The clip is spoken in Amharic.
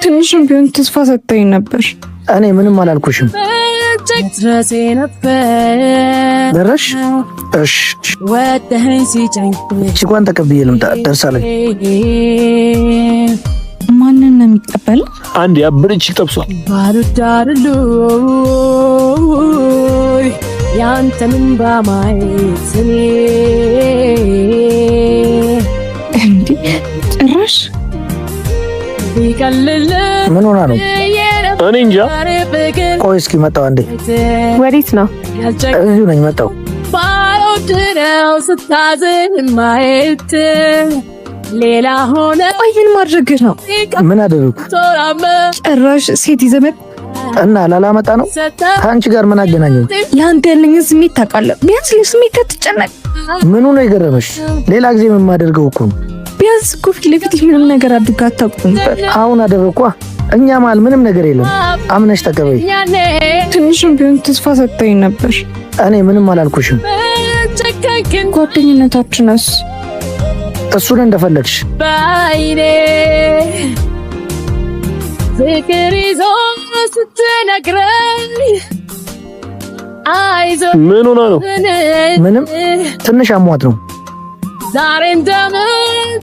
ትንሽም ቢሆን ተስፋ ሰጥተኝ ነበር። እኔ ምንም አላልኩሽም። ደረሽ? እሺ ቺኳን ተቀብዬ ልምጣ። ደርሳለች። ማንን ነው የሚቀበል? አንድ ያበረች ጠብሷል። ባሩዳርሉ ያንተንም ባማየት እንዴ ጭራሽ ምን ሆና ነው? እኔ እንጃ። ቆይ እስኪ መጣው። አንዴ ወዴት ነው? እዚሁ ነኝ። መጣው። ባሩዳው ስታዝን ማየት ሌላ ሆነ። ቆይ ምን ማድረግ ነው? ምን አደረኩ? ጭራሽ ሴት ይዘመት እና ላላመጣ ነው። ከአንቺ ጋር ምን አገናኘው? ለአንተ ያለኝ ስሜት ታውቃለህ። ቢያንስ ለስሜት አትጨነቅ። ምኑ ነው የገረመሽ? ሌላ ጊዜ ምን ማደርገው እኮ ነው። ቢያንስ እኮ ፊት ለፊት ምንም ነገር አድርጋ አታውቅም ነበር። አሁን አደረኳ። እኛ መሀል ምንም ነገር የለም። አምነሽ ተቀበይ። ትንሽም ቢሆን ተስፋ ሰጥተኝ ነበር። እኔ ምንም አላልኩሽም። ጓደኝነታችንስ እሱን እንደፈለግሽ ባይኔ ፍቅር ይዞ ስትነግረኝ ምን ሆና ነው? ምንም ትንሽ አሟት ነው። ዛሬ እንደምን